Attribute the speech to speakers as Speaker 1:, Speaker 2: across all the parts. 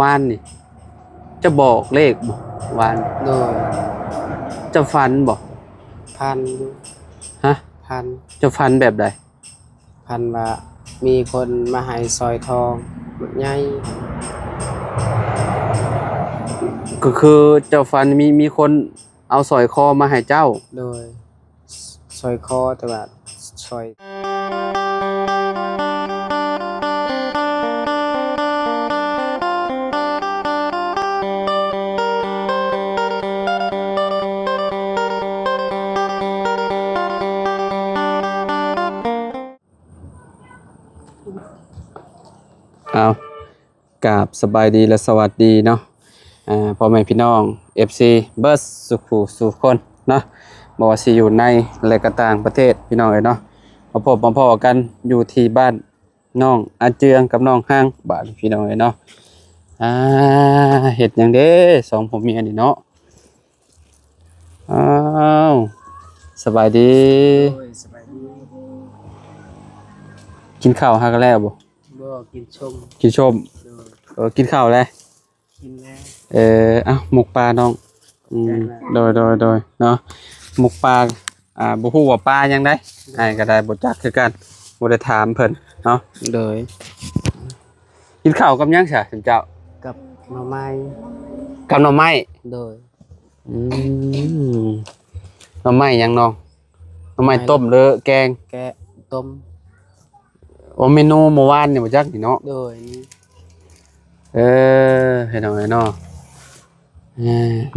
Speaker 1: วานนี่จะบอกเลขบ่วาน
Speaker 2: โดย
Speaker 1: จะฟันบ่
Speaker 2: พันอยู่
Speaker 1: ฮะ
Speaker 2: พัน
Speaker 1: จะฟันแบบใด
Speaker 2: พันว่ามีคนมาให้ซอยทองใหญ่
Speaker 1: ก็คือเจ้าฟันมีคนเอาสร้อยคอมาให้เจ้า
Speaker 2: โดยซอยคอแต่ว่าซอย
Speaker 1: เอากราบสบายดีและสวัสดีเนาะพ่อแม่พี่น้อง FC เบิร์สสุขุสุขคนเนาะบ่ว่าสิอยู่ในและก็ต่างประเทศพี่น้องเอ้ยเนาะมาพบมาพ้อกันอยู่ที่บ้านน้องอาเจืองกับน้องห้างบ้านพี่น้องเอ้ยเนาะอ่าเฮ็ดหยังเด้สองผัวเมียนี่เนาะอ้าวสบายดี
Speaker 2: โดยสบายดี
Speaker 1: กินข้าวหากันแล้วบ่
Speaker 2: บ่กินชม
Speaker 1: กินชม
Speaker 2: โดย
Speaker 1: กินข้าวแล้ว
Speaker 2: กินแล้ว
Speaker 1: เอ้าหมกปลาน้องโดยเนาะหมกปลาบ่ฮู้ว่าปลายังได้อ้ายก็ได้บ่จักคือกันบ่ได้ถามเพิ่นเนาะ
Speaker 2: โดย
Speaker 1: กินข้าวกับหยังซะท่านเจ้า
Speaker 2: กับหน่อไม้
Speaker 1: กับหน่อไม้
Speaker 2: โดย
Speaker 1: อืมหน่อไม้หยังน้องหน่อไม้ต้มหรือแกง
Speaker 2: แกะต้ม
Speaker 1: โอ้เมนูเมื่อวานนี่บ่จักนี่เนาะ
Speaker 2: โดยนี่
Speaker 1: เฮ็ดเอาไว้เนาะ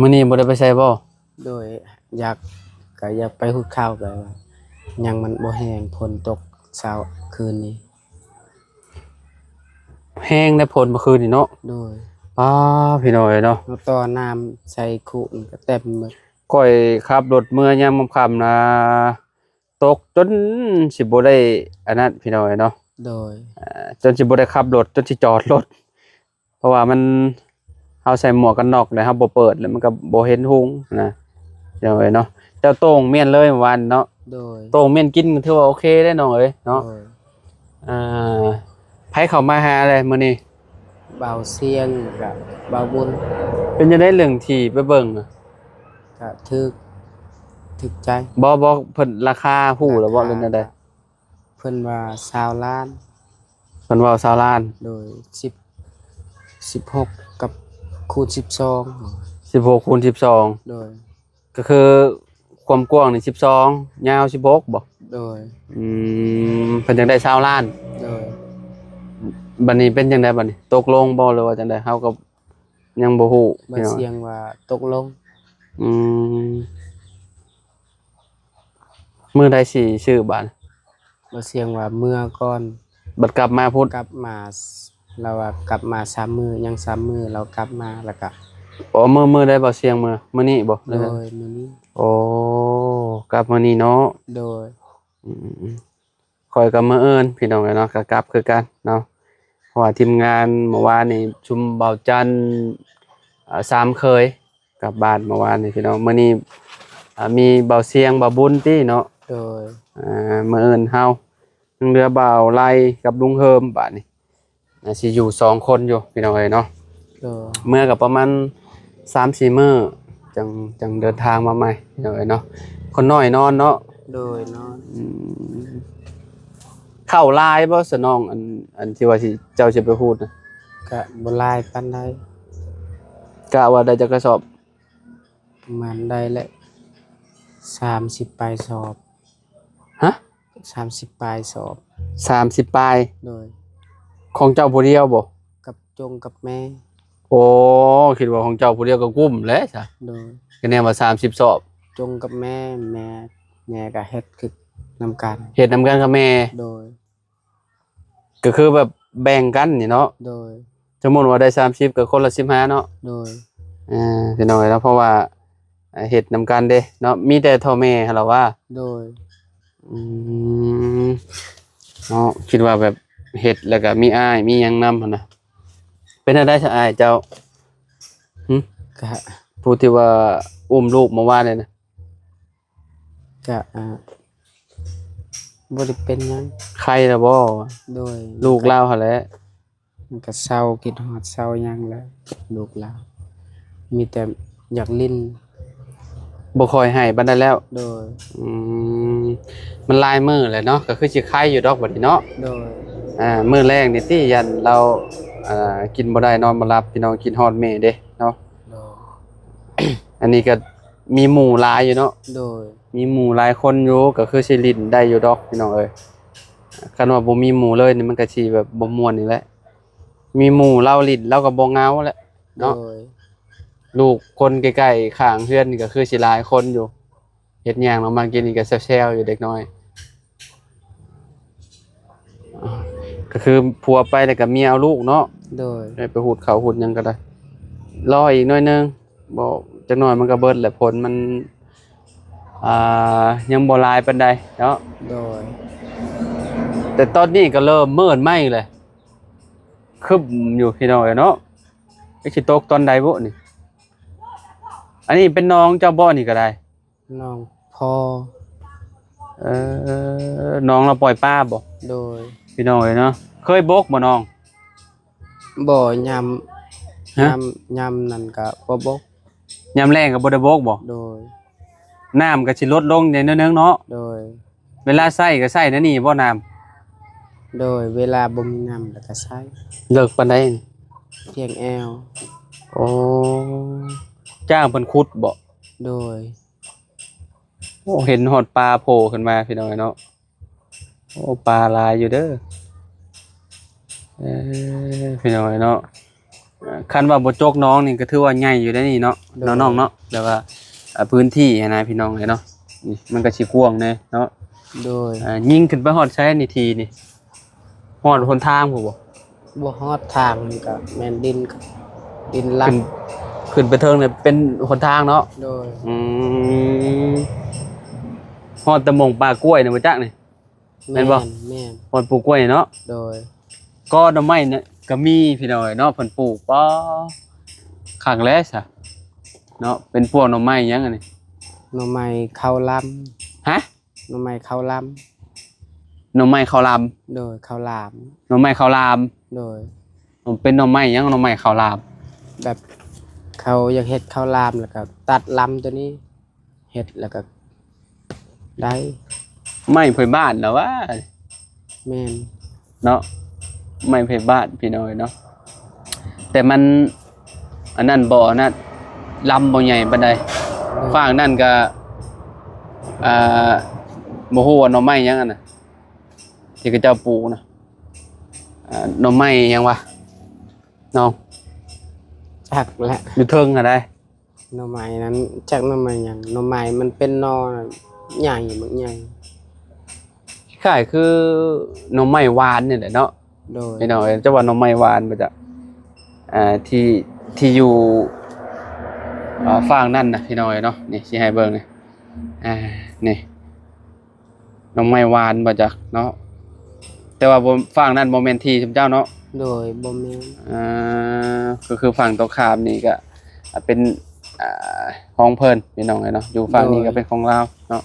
Speaker 1: มื้อนี้บ่ได้ไปไสบ่
Speaker 2: โดยอยากก็อยากไปหุดข้าวไปว่ายังมันบ่แห้งฝนตกเช้าคืนนี้
Speaker 1: แห้งได้ผลเมื่อคืนนี่เนาะ
Speaker 2: โดย
Speaker 1: ป้าพี่น้อยเนาะ
Speaker 2: แล้วต่อน้ำใส่ขุนก็เต็มหมด
Speaker 1: ก้อยขับรถเมื่อยามค่ำๆนะตกจนสิบ่ได้อันนั้นพี่น้อยเนาะ
Speaker 2: โดย
Speaker 1: จนสิบ่ได้ขับรถจนสิจอดรถเพราะว่ามันเฮาใส่หมวกกันน็อกแล้วเฮาบ่เปิดแล้วมันก็บ่เห็นหุงนะพี่น้อยเนาะเจ้าโต้งเมียนเลยเมื่อวานเนาะ
Speaker 2: โดย
Speaker 1: โต้งเมียนกินถือว่าโอเคได้น้องเอ้ยเนาะ
Speaker 2: โดย
Speaker 1: อ่าไผเข้ามาหาเลยมื้อนี้
Speaker 2: เบาเสียงกับเบาบุญ
Speaker 1: เป็นจังได๋เรื่องที่ไปเบิ่งอะ
Speaker 2: ก็ถึกใจ
Speaker 1: บ่เพิ่นราคาฮู้แล้วบ่เรื่องจังได๋
Speaker 2: เพิ่นว่า20ล้าน
Speaker 1: เพิ่นเว้า20ล้าน
Speaker 2: โดย16กับคูณ12
Speaker 1: 16คูณ12
Speaker 2: โดย
Speaker 1: ก็คือความกว้างนี่12ยาว16บ่
Speaker 2: โดย
Speaker 1: เพิ่นจังได้20ล้าน
Speaker 2: โดย
Speaker 1: บัดนี้เป็นจังได๋บัดนี้ตกลงบ่หรือว่าจังได๋เฮาก็ยังบ่ฮู้
Speaker 2: บ่เสียงว่าตกลง
Speaker 1: อืมมื้อใดสิซื้อบัด
Speaker 2: บ่เสียงว่าเมื่อก่อน
Speaker 1: บัดกลับมาพุธ
Speaker 2: กลับมาเราว่ากลับมา3มื้อยัง3มื้อเรากลับมาแล้วก็
Speaker 1: อ๋อมื้อใดบ่เสียงมื้อนี้บ่
Speaker 2: โดยมื้อนี้
Speaker 1: โอ้กลับมื้อนี้เนาะ
Speaker 2: โดย
Speaker 1: อืมข้อยก็มื้ออื่นพี่น้องเอ้ยเนาะก็กลับคือกันเนาะเพราะว่าทีมงานเมื่อวานนี่ชุมเบาจันทร์3เคยกลับบ้านเมื่อวานนี่พี่น้องมื้อนี้มีเบาเสียงเบาบุญติเนาะ
Speaker 2: โดย
Speaker 1: มื้ออื่นเฮายังเหลือเบาไล่กับลุงเฮิมบัดนี้สิอยู่2คนอยู่พี่น้องเอ้ยเนาะ
Speaker 2: โดย
Speaker 1: เมื่อก็ประมาณ3-4มื้อจังเดินทางมาใหม่พี่น้องเอ้ยเนาะคนน้อยนอนเนาะ
Speaker 2: โดยนอน
Speaker 1: เข้าลายบ่สนองอันที่ว่าสิเจ้าสิไปพูดนะ
Speaker 2: ก็บ่หลายปานใด
Speaker 1: กะว่าได้จักกระสอบ
Speaker 2: ประมาณได้แหละ30ปลายสอบ
Speaker 1: ฮะ
Speaker 2: 30ปลายสอบ
Speaker 1: 30ปลาย
Speaker 2: โดย
Speaker 1: ของเจ้าผู้เดียวบ่
Speaker 2: กับจงกับแม่
Speaker 1: โอ้คิดว่าของเจ้าผู้เดียวก็กุ้มแหละจ้ะ
Speaker 2: โดย
Speaker 1: ก็แน่ว่า30สอบ
Speaker 2: จงกับแม่ก็เฮ็ดคือนำกัน
Speaker 1: เฮ็ดนำกันกับแม่
Speaker 2: โดย
Speaker 1: ก็คือแบบแบ่งกันนี่เนาะ
Speaker 2: โดย
Speaker 1: สมมุติว่าได้30ก็คนละ15เนาะ
Speaker 2: โดย
Speaker 1: พี่น้อยแล้วเพราะว่าเฮ็ดนำกันเด้เนาะมีแต่พ่อแม่หั่นล่ะว่า
Speaker 2: โดย
Speaker 1: อืมเนาะคิดว่าแบบเฮ็ดแล้วก็มีอ้ายมีหยังนำหั่นน่ะเป็นจั่งใดซะอ้ายเจ้า
Speaker 2: ก็
Speaker 1: ผู้ที่ว่าอุ้มลูกเมื่อวานนี่นะ
Speaker 2: ก็บ่ได้เป็นหยัง
Speaker 1: ใครล่ะบ่
Speaker 2: โดย
Speaker 1: ลูกเราหั่นแหละ
Speaker 2: มันก็เศร้าคิดฮอดเศร้าหยังแล้วลูกหลานมีแต่อยากลิ้น
Speaker 1: บ่ค่อยให้ปานใดแล้ว
Speaker 2: โดย
Speaker 1: อืมมันหลายมื้อแหละเนาะก็คือสิคายอยู่ดอกบัดนี้เนาะ
Speaker 2: โดย
Speaker 1: มื้อแรกนี่ติยันเรากินบ่ได้นอนบ่หลับพี่น้องคิดฮอดแม่เด้เนาะ
Speaker 2: โดย
Speaker 1: อันนี้ก็มีหมู่หลายอยู่เนาะ
Speaker 2: โดย
Speaker 1: มีหมู่หลายคนอยู่ก็คือสิลิ้นได้อยู่ดอกพี่น้องเอ้ยคันว่าบ่มีหมู่เลยนี่มันก็สิแบบบ่ม่วนนี่แหละมีหมู่เราลิ้นเราก็บ่เหงาแหละ
Speaker 2: โด
Speaker 1: เนาะ
Speaker 2: ย
Speaker 1: ลูกคนใกล้ๆข้างเฮือนนี่ก็คือสิหลายคนอยู่เฮ็ดหยังเรามากินนี่ก็แซวๆอยู่เด็กน้อยก็คือผัวไปแล้วก็เมียเอาลูกเนาะ
Speaker 2: โดย
Speaker 1: ได้ไปหูดเขาหูดหยังก็ได้รออีกหน่อยนึงบ่จักหน่อยมันก็เบิดแหละผลมันยังบ่หลายปานใดเนาะ
Speaker 2: โดย
Speaker 1: แต่ตอนนี้ก็เริ่มมืดไหม้เลยครึ้มอยู่พี่น้อยเนาะไอ้สิตกตอนใดบ่นี่อันนี้เป็นน้องเจ้าบ่นี่ก็ได้
Speaker 2: น้องพ่อ
Speaker 1: น้องเราปล่อยป้าบ่
Speaker 2: โดย
Speaker 1: พี่น้อยเนาะเคยบกบ่น้อง
Speaker 2: บ่ยำนั่นก็บ่บก
Speaker 1: ยามแรงก็บ่ได้บกบ่
Speaker 2: โดย
Speaker 1: น้ำก็สิลดลงในนึงเนาะ
Speaker 2: โดย
Speaker 1: เวลาใช้ก็ใช้นั่นนี่บ่น้
Speaker 2: ำโดยเวลาบ่มีน้ำแล้วก็ใช้
Speaker 1: เลิกปานใด
Speaker 2: เพียงแอว
Speaker 1: โอ้จ้างเพิ่นขุดบ่
Speaker 2: โดย
Speaker 1: โอ้เห็นฮอดปลาโผล่ขึ้นมาพี่น้อยเนาะโอ้ปลาหลายอยู่เด้อพี่น้อยเนาะคันว่าบ่จกน้องนี่ก็ถือว่าใหญ่อยู่ได้นี่เนาะน้องๆเนาะแต่ว่าพื้นที่นะพี่น้องเนาะนี่มันก็สิกว้างแน่เนาะ
Speaker 2: โดย
Speaker 1: ยิงขึ้นไปฮอดใช้นี่ทีนี่ฮอดหนทางพุ่นบ่
Speaker 2: บ่ฮอดทางนี่ก็แม่นดินลัด
Speaker 1: ขึ้นไปเทิงเนี่ยเป็นหนทางเนาะ
Speaker 2: โดย
Speaker 1: ฮอดตะมงปลากล้วยนี่บ่จักนี่แม่นบ่
Speaker 2: แม่น
Speaker 1: ฮอดปลูกกล้วยเนาะ
Speaker 2: โดย
Speaker 1: ก็หน่อไม้เนี่ยก็มีพี่น้อยเนาะเพิ่นปลูกบ่ข้างแลซะเนาะเป็นพวกหน่อไม้หยังอันนี้
Speaker 2: หน่อไม้ข้าวล
Speaker 1: ฮะ
Speaker 2: หน่อไม้ข้าวล
Speaker 1: หน่อไม้ข้าวหลาม
Speaker 2: โดยข้าวหลาม
Speaker 1: หน่อไม้ข้าวหลาม
Speaker 2: โดย
Speaker 1: มันเป็นหน่อไม้หยังหน่อไม้ข้าวหลาม
Speaker 2: แบบเขาอยากเฮ็ดข้าวหลามแล้วก็ตัดลำตัวนี้เฮ็ดแล้วก็ได้
Speaker 1: ไม้ไผบ้านแล้วว่า
Speaker 2: แม่น
Speaker 1: เนาะไม้ไผบ้านพี่น้อยเนาะแต่มันอันนั้นบ่นะลำบ่ใหญ่ปานใดฟางนั่นก็บ่ฮู้ว่าหน่อไม้หยังอันน่ะที่เขาเจ้าปลูกนะหน่อไม้หยังวะน้อง
Speaker 2: จักแหละ
Speaker 1: อยู่เทิงอะได้
Speaker 2: หน่อไม้นั้นจักหน่อไม้หยังหน่อไม้มันเป็นหน่อใหญ่บักใหญ่
Speaker 1: คล้ายคือหน่อไม้หวานนี่แหละเนาะ
Speaker 2: โดย
Speaker 1: พี่น้อยจะว่าหน่อไม้หวานบ่จ๊ะที่อยู่ฝั่งนั่นน่ะพี่น้อยเนาะนี่สิให้เบิ่งนี่นี่หน่อไม้หวานบ่จ๊ะเนาะแต่ว่าบ่ฝั่งนั้นบ่แม่นที่ซุมเจ้าเนาะ
Speaker 2: โดยบ่แม่น
Speaker 1: ก็คือฝั่งตรงข้ามนี่ก็เป็นของเพิ่นพี่น้องเนาะอยู่ฝั่งนี้ก็เป็นของเราเนาะ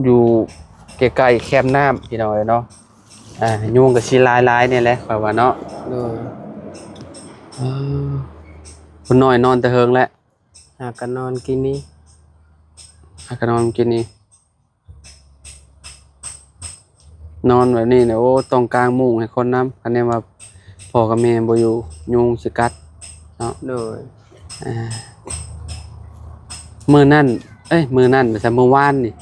Speaker 1: อยู่ใกล้ๆแคมป์น้ำพี่น้องเนาะยุงก็สิหลายๆนี่แหละข่อยว่าเนาะ
Speaker 2: โดย
Speaker 1: คนน้อยนอนแต่เฮิงแล้ว
Speaker 2: หากก็นอนกินนี่
Speaker 1: นอนแบบนี้เนี่ยโอ้ต้องกลางมุ้งให้คนนำคันนี้ว่าพ่อกับแม่บ่อยู่ยุงสิกัดเนาะ
Speaker 2: โดย
Speaker 1: มื้อนั้นแต่มื้อวานนี่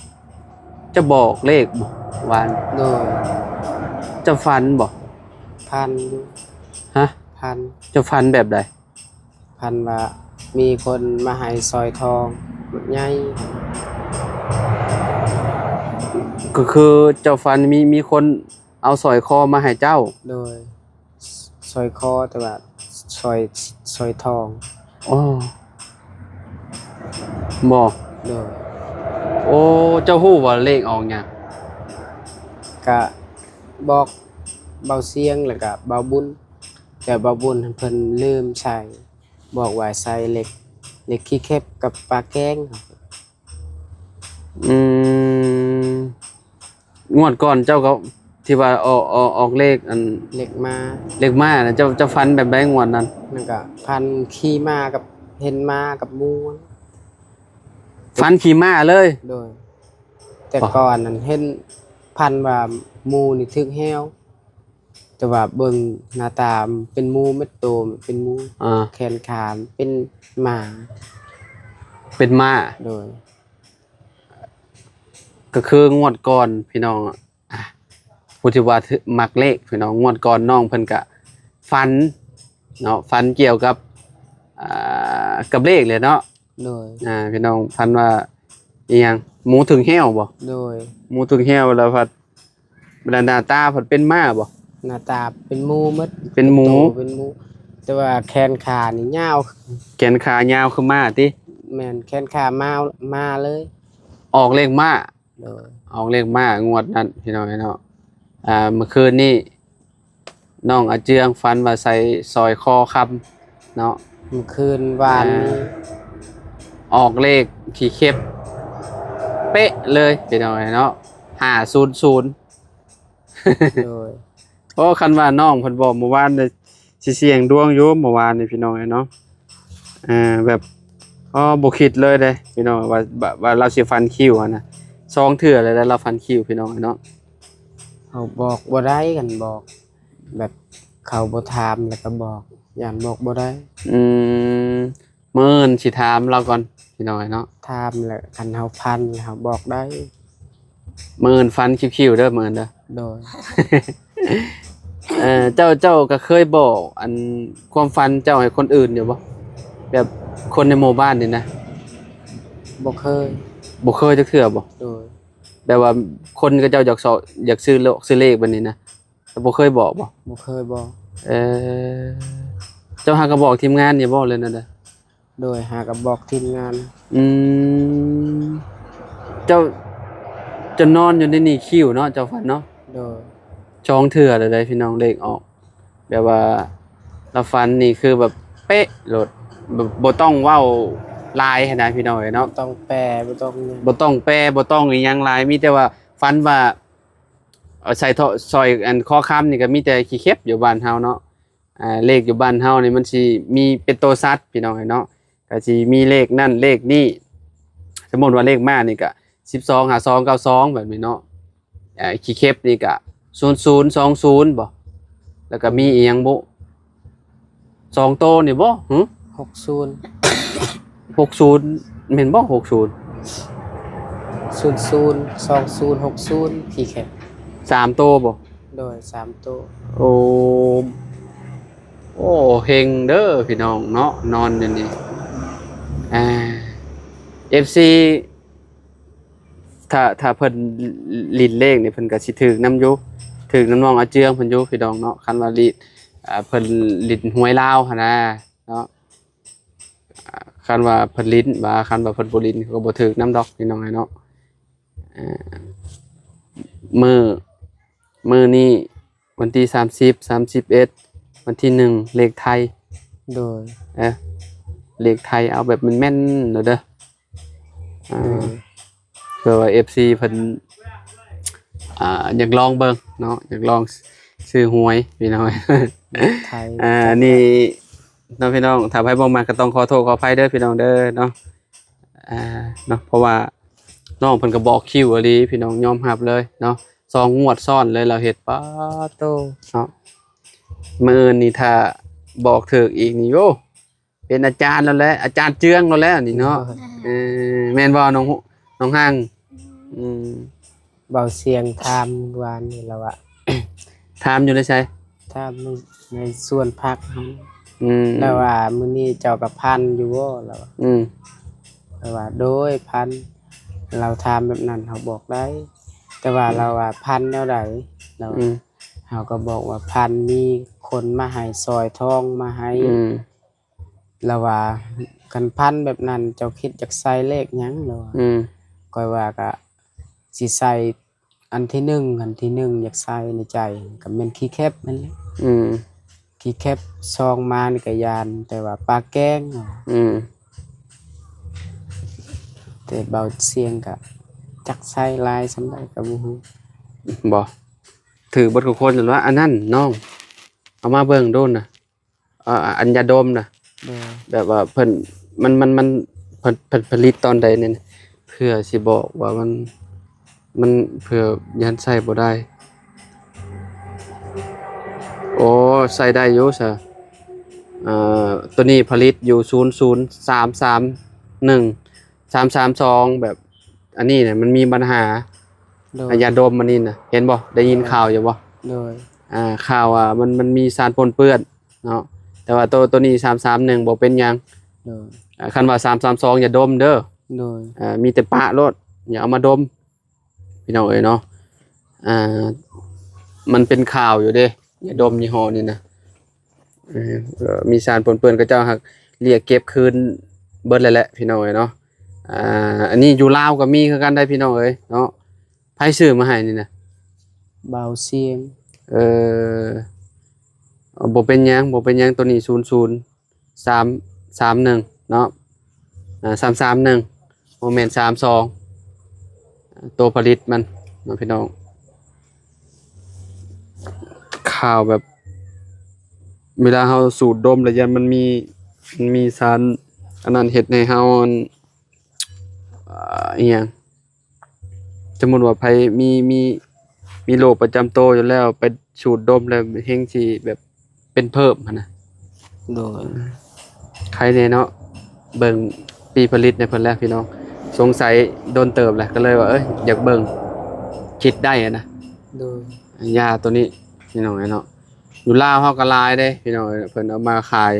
Speaker 1: จะบอกเลขบ่วาน
Speaker 2: โดย
Speaker 1: จะฝันบ่
Speaker 2: พันอยู่
Speaker 1: ฮะ
Speaker 2: พัน
Speaker 1: จะฝันแบบใด
Speaker 2: พันว่ามีคนมาให้ซอยทองบักใหญ่
Speaker 1: ก็คือเจ้าฝันมีคนเอาสร้อยคอมาให้เจ้า
Speaker 2: โดยซอยคอแต่ว่าซอยทอง
Speaker 1: อ๋อบ่
Speaker 2: โดย
Speaker 1: โอ้เจ้าฮู้ว่าเลขออกหยัง
Speaker 2: ก็บอกเบาเสียงแล้วก็เบาบุญแต่เบาบุญเพิ่นลืมใส่บอกว่าใส่เหล็กขี้เข็บกับปลาแกงครับ
Speaker 1: งวดก่อนเจ้าก็ ที่ว่าออกเลขอัน
Speaker 2: เล็กมา
Speaker 1: เลขมาน่ะเจ้าฟันแบบใดงวดนั้น
Speaker 2: นั่นก็พันขี่มากับเห็นมากับหมู
Speaker 1: ฟันขี่ม้าเลย
Speaker 2: โดย แต่ก่อนนั้นเห็นพันว่าหมูนี่ถึกแฮวแต่ว่าเบิ่งหน้าตาเป็นหมูเม็ดโตเป็นหมู แขนขามเป็นหมา
Speaker 1: เป็นม้า
Speaker 2: โดย
Speaker 1: ก็คืองวดก่อนพี่น้องผู้ที่ว่ามักเลขพี่น้องงวดก่อนน้องเพิ่นก็ฝันเนาะฝันเกี่ยวกับกับเลขเลยเนาะ
Speaker 2: โดย
Speaker 1: พี่น้องฝันว่าอีหยังหมูถึงแห้วบ่
Speaker 2: โดย
Speaker 1: หมูถึงแห้วแล้วพัดหน้าตาพัดเป็นม้าบ่
Speaker 2: หน้าตาเป็นหมูหมด
Speaker 1: เป็นหมู
Speaker 2: โตเป็นหมู แต่ว่าแขนขานี่ยาว
Speaker 1: แขนขายาวคือม้าติ
Speaker 2: แม่นแขนขามาเลย
Speaker 1: ออกเลขม้า
Speaker 2: โดย
Speaker 1: ออกเลขม้างวดนั้นพี่น้องเนาะเมื่อคืนนี้น้องอาเจืองฝันว่าใส่ซอยคอคำเนาะ
Speaker 2: เมื่อคืนวานนี้
Speaker 1: ออกเลขที่เข็บเป๊ะเลยพี่น้องเนาะ500
Speaker 2: โดย
Speaker 1: เพราะคันว่าน้องเพิ่นบอกเมื่อวานได้สิเสี่ยงดวงอยู่เมื่อวานนี่พี่น้องเนาะแบบบ่คิดเลยเด้พี่น้องว่าเราสิฟันคิวอะนะ2เทื่อเลยแล้วเราฟันคิวพี่น้องเนาะ
Speaker 2: เขาบอกบ่ได้กันบอก แบบเขาบ่ถามแล้วก็บอกย่านบอกบ่ได้
Speaker 1: มื้อนสิถามเราก่อนพี่น้องเนาะ
Speaker 2: ถามแล้วคันเฮาพันเขาบอกได้
Speaker 1: มื้อนฟันคิวๆเด้อมื้อนเด้อ
Speaker 2: โดย
Speaker 1: เจ้าก็เคยบอกอันความฝันเจ้าให้คนอื่นอยู่บ่แบบคนในหมู่บ้านนี่นะ
Speaker 2: บ่เคย
Speaker 1: บ่เคยจักเทื่อบ่
Speaker 2: โดย
Speaker 1: แบบว่าคนก็เจ้าอยากซื้อเลขบัดนี้นะแต่บ่เคยบอกบ่
Speaker 2: บ่เคยบอก
Speaker 1: เออเจ้าหาก็บอกทีมงานอย่าบอกเลยนั่นน่ะ
Speaker 2: โดยหากับบอกทีมงาน
Speaker 1: อืมเจ้าจะนอนอยู่ในนี่คิวเนาะเจ้าฝันเนาะ
Speaker 2: โดย
Speaker 1: จองเทื่อเลยได้พี่น้องเลขออก แบบว่าเราฝันนี่คือแบบเป๊ะโลดแบบบ่ต้องเว้าลายให้ได้พี่น้องเอ้ย
Speaker 2: บ่
Speaker 1: เนาะ
Speaker 2: ต้องแปลบ่ต้องหยัง
Speaker 1: บ่ต้องแปลบ่ต้องอีหยังหลายมีแต่ว่าฝันว่าเอาใส่ท่อซอยอันข้อค้ำนี่ก็มีแต่ขี้เข็บอยู่บ้านเฮาเนาะเลขอยู่บ้านเฮานี่มันสิมีเป็นตัวซัดพี่น้องเอ้ยเนาะก็สิมีเลขนั่นเลขนี่สมมุติว่าเลขมานี่ก็12 52 92แบบนี้เนาะขี้เข็บนี่ก็0020บ่แล้วก็มีอีหยังบ่2โตวนี่บ่หึ
Speaker 2: 60
Speaker 1: 60แม่นบ่60
Speaker 2: 002060พี่แค่
Speaker 1: 3โตวบ่
Speaker 2: โดย3ตัว
Speaker 1: โอ้เฮงเด้อพี่น้องเนาะนอนอยู่นี่FC ถ้าเพิ่นลิ้นเลขนี่เพิ่นก็สิถึกนำอยู่ถึกน้องอาเจืองเพิ่นอยู่พี่น้องเนาะคันว่าลิ้นเพิ่นลิ้นหวยลาวหั่นนะเนาะคันว่าเพิ่นลิ้นว่าคันว่าเพิ่นบ่ลิ้นก็บ่ถึกนำดอกพี่น้องเนาะมื้อนี้วันที่30 31วันที่1เลขไทย
Speaker 2: โดย
Speaker 1: เลขไทยเอาแบบมันแม่นเด้อ
Speaker 2: โดย
Speaker 1: เพื่อว่า FC เพิ่นอยากลองเบิ่งเนาะอยากลองซื้อหวยพี่น้อง
Speaker 2: ไทย
Speaker 1: นี่น้องพี่น้องถ้าไผบ่มาก็ต้องขอโทษขออภัยเด้อพี่น้องเด้อเนาะเนาะเพราะว่าน้องเพิ่นก็บอกคิวอีหลีพี่น้องยอมรับเลยเนาะ2งวดซ้อนเลยเราเฮ็ดป๊าโตเนาะมื้ออื่นนี่ถ้าบอกถูกอีกนี่โยเป็นอาจารย์แล้วแหละอาจารย์เจืองแล้วแหละนี่เนาะแม่นบ่น้องห้าง
Speaker 2: เบาเสียงถามวานนี่แล้วอะ
Speaker 1: ถามอยู่ได้ใช่
Speaker 2: ถามในส่วนพักเฮา
Speaker 1: แล้ว
Speaker 2: ว่ามื้อนี้เจ้ากับพันอยู่บ่แล้ว แล้วว่าโดยพันเราถามแบบนั้นเขาบอกได้ แต่ว่าเราว่าพันแนวใดเราเขาก็บอกว่าพันมีคนมาให้ซอยทองมาให้เราว่ากันพันแบบนั้นเจ้าคิดจากใส่เลขหยังเราก็ว่าก็สิใส่อันที่1อันที่1อยากใส่ในใจก็แม่นขี้แคบนั่นแหละขี้แคบซองมานี่ก็ยานแต่ว่าปลาแกงแต่เบาเสียงก็จักใส่ลายสำได้ก็บ่ฮู้
Speaker 1: บ่ ถือบทของคนหรือว่าอันนั้นน้องเอามาเบิ่งโดนน่ะอัญญาดมน่ะ
Speaker 2: โดย
Speaker 1: แบบว่าเพิ่นมันเพิ่นผลิตตอนใดเนี่ยนะเพื่อสิบอกว่ามันเพื่อยันใส่บ่ได้โอ้ใส่ได้อยู่ซะตัวนี้ผลิตอยู่00331 332แบบอันนี้เนี่ยมันมีปัญหา
Speaker 2: โดย
Speaker 1: ยาดมมันนี่น่ะเห็นบ่ได้ยินข่าวอยู่บ่
Speaker 2: โดย
Speaker 1: ข่าวมันมีสารปนเปื้อนเนาะแต่ว่าตัวนี้331บ่เป็นหยัง
Speaker 2: โดย
Speaker 1: คันว่า332อย่าดมเด้อ
Speaker 2: โดย
Speaker 1: มีแต่ปะรถอย่าเอามาดมพี่น้องเอ้ยเนาะมันเป็นข่าวอยู่เด้อย่าดมยี่ห้อนี้นะมีสารปนเปื้อนก็เจ้าหักเรียกเก็บคืนเบิดแล้วแหละพี่น้องเอ้ยเนาะอันนี้อยู่ลาวก็มีคือกันได้พี่น้องเอ้ยเนาะไผซื้อมาให้นี่นะ
Speaker 2: เบาเสียง
Speaker 1: บ่เป็นหยังตัวนี้00331เนาะ331โมเมนต์32ตัวผลิตมันเนาะพี่น้องข่าวแบบเวลาเฮาสูดดมแล้วยันมันมีสารอันนั้นเฮ็ดให้เฮาอีหยังสมมุติว่าไผมีโรคประจำตัวอยู่แล้วไปสูดดมแล้วเฮงสิแบบเป็นเพิ่มหันน่ะ
Speaker 2: โดย
Speaker 1: ใครเนี่ยเนาะเบิ่งปีผลิตในเพิ่นแล้วพี่น้องสงสัยโดนเติบแหละก็เลยว่าอยากเบิ่งคิดได้อะนะ
Speaker 2: โดย
Speaker 1: ยาตัวนี้พี่น้องเนาะอยู่ลาวเฮาก็หลายเด้พี่น้องเพิ่นเอามาขาย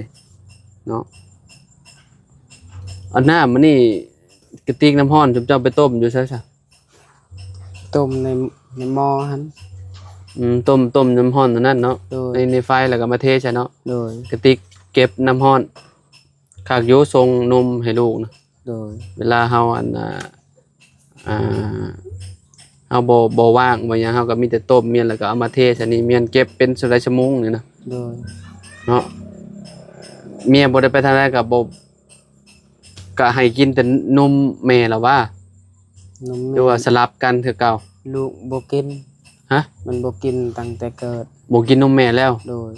Speaker 1: เนาะอันน้ามันนี่กระติกน้ำร้อนจุ๊บเจ้าไปต้มอยู่ใช่ซะ
Speaker 2: ต้มในหม้อหัน
Speaker 1: ต้มน้ำร้อนตัวนั้นเนาะ
Speaker 2: โดย
Speaker 1: ในไฟแล้วก็มาเทใช่เนาะ
Speaker 2: โดย
Speaker 1: กระติกเก็บน้ำร้อนขากอยู่ส่งนมให้ลูกนะ
Speaker 2: โดย
Speaker 1: เวลาเฮาเฮาบ่ว่างบ่หยังเฮาก็มีแต่ต้มเมียนแล้วก็เอามาเทใส่นี่เมียนเก็บเป็นสลายชั่วโมงนี่นะ
Speaker 2: โดย
Speaker 1: เนาะเมียบ่ได้ไปทางใดก็บ่ก็ให้กินแต่นมแม่ล่ะว่าน
Speaker 2: ม
Speaker 1: หรือว่าสลับกันคือเก่า
Speaker 2: ลูกบ่กิน
Speaker 1: ฮะ
Speaker 2: มันบ่กินตั้งแต่เกิด
Speaker 1: บ่กินนมแม่แล้ว
Speaker 2: โดย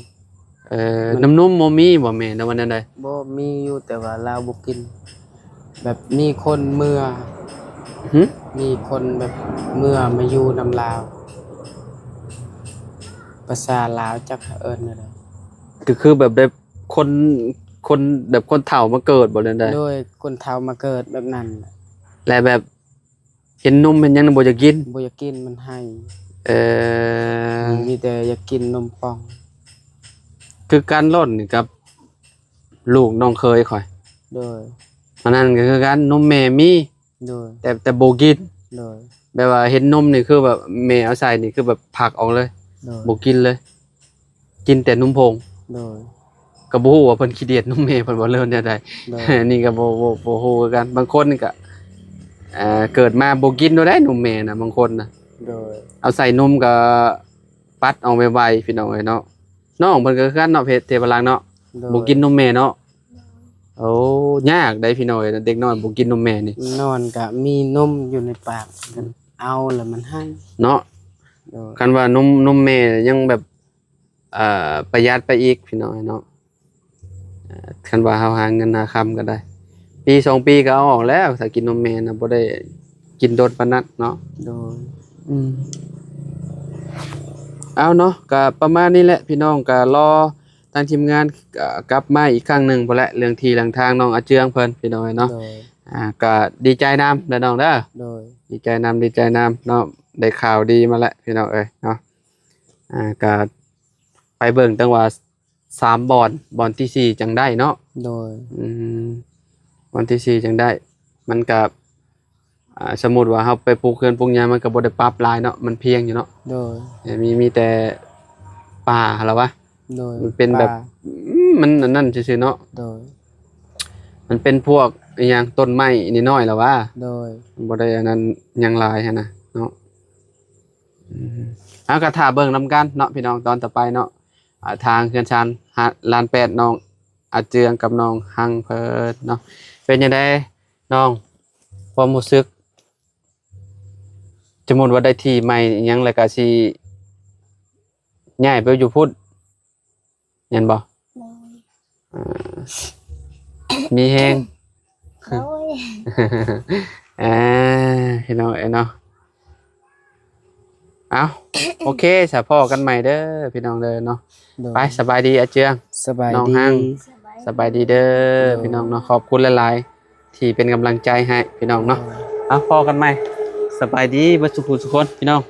Speaker 1: น้ำนมบ่มีบ่แม่ในวันนั้นใด
Speaker 2: บ่มีอยู่แต่ว่าเราบ่กิน แบบมีคนเมื่อ
Speaker 1: หึ
Speaker 2: มีคนแบบเมื่อมาอยู่นำลาวภาษาลาวจักเอิ้นอะไร
Speaker 1: ก็คือแบบได้คนแบบคนเฒ่ามาเกิดบ่นั่นใด
Speaker 2: โดยคนเฒ่ามาเกิดแบบนั้นน่ะ
Speaker 1: และแบบเห็นนมเห็นหยังบ่จะกิน
Speaker 2: บ่อยากกินมันให้
Speaker 1: เอ่อ
Speaker 2: มีแต่อยากกินนมป่อง
Speaker 1: คือการล่นนี่กับลูกน้องเคยข่อย
Speaker 2: โดย
Speaker 1: อันนั้นก็คือการนมแม่มี
Speaker 2: โดย
Speaker 1: แต่บ่กิน
Speaker 2: โดย
Speaker 1: แบบว่าเห็นนมนี่คือแบบแม่เอาใส่นี่คือแบบผลักออกเลย
Speaker 2: โดย
Speaker 1: บ่กินเลย กินแต่นมผง
Speaker 2: โดย
Speaker 1: ก็บ่ฮู้ว่าเพิ่นขี้เดียดนมแม่เพิ่นบ่เริ่มแนวใด
Speaker 2: โดย
Speaker 1: นี่ก็บ่ฮู้คือกันบางคนนี่ก็เกิดมาบ่กินได้นมแม่น่ะบางคนน่ะ
Speaker 2: โดย
Speaker 1: เอาใส่นมก็ปัดเอาไวๆพี่น้องเอ้ยเนาะน้องเพิ่นก็คือกันเนาะเพศเทพลังเนาะ
Speaker 2: โดย
Speaker 1: บ่กินนมแม่เนาะโอ้ยากได้พี่น้อยเด็กน้อยบ่กินนมแม่นี่
Speaker 2: นอนก็มีนมอยู่ในปากกันเอาแล้วมันให้
Speaker 1: เนาะ
Speaker 2: โดย
Speaker 1: คันว่านมแม่ยังแบบประหยัดไปอีกพี่น้อยเนาะคันว่าเฮาหาเงินหาค่ำก็ได้ ปี2ปีก็เอาออกแล้วถ้ากินนมแม่น่ะบ่ได้กินโดนปานนั้นเนาะ
Speaker 2: โดย
Speaker 1: เอาเนาะก็ประมาณนี้แหละพี่น้องก็รอทางทีมงานกลับมาอีกครั้งหนึงพุ่นแหละเรื่องที่เรื่องทางน้องอาเจืองเพิ่นพี่น้อยเนาะ
Speaker 2: โดย
Speaker 1: ก็ดีใจนำเด้อน้องเด้อ
Speaker 2: โดย
Speaker 1: ดีใจนำเนาะได้ข่าวดีมาแล้วพี่น้องเอ้ยเนาะก็ไปเบิ่งตั้งว่า3บอนที่4จังได้เนาะ
Speaker 2: โดย
Speaker 1: บอนที่4จังได้ มันก็สมมุติว่าเฮาไปปลูกเรือนปลูกหยังมันก็บ่ได้ปรับหลายเนาะมันเพียงอยู่เนาะ
Speaker 2: โดย
Speaker 1: มีแต่ป่าหั่นล่ะวะ
Speaker 2: โดย
Speaker 1: มันเป็นแบบ
Speaker 2: ป่า
Speaker 1: มันอันนั่นซื่อๆเนาะ
Speaker 2: โดย
Speaker 1: มันเป็นพวกอีหยังต้นไม้นิดหน่อยล่ะวะ
Speaker 2: โดย
Speaker 1: บ่ได้อันนั้นหยังหลายหันน่ะเนาะก็ท่าเบิ่งนำกันเนาะพี่น้องตอนต่อไปเนาะทางเขื่อนชานลาน8น้องอาเจืองกับน้องหังเพิ่นเนาะเป็นจังได๋น้องความรู้สึกสมมุติว่าได้ที่ใหม่อิหยังแล้วก็สิ ย้ายไปอยู่พุ่นเห็นบ่
Speaker 3: โดย
Speaker 1: มีแฮง
Speaker 3: โดย
Speaker 1: อ่าพี่น้องเนาะเอาโอเคสะพ่อกันใหม่เด้อพี่น้องเด้อเนาะ
Speaker 2: โดย
Speaker 1: ไปสบายดีอาเจือง
Speaker 2: สบาย
Speaker 1: น้อง
Speaker 2: ดี
Speaker 1: ห้าง สบายดีเด้อ
Speaker 2: โดย
Speaker 1: พี่น้องเนาะขอบคุณหลายๆที่เป็นกำลังใจให้พี่น้องเนาะเอาพอกันใหม่สบายดีเบ่สุขสุขคนพี่น้อง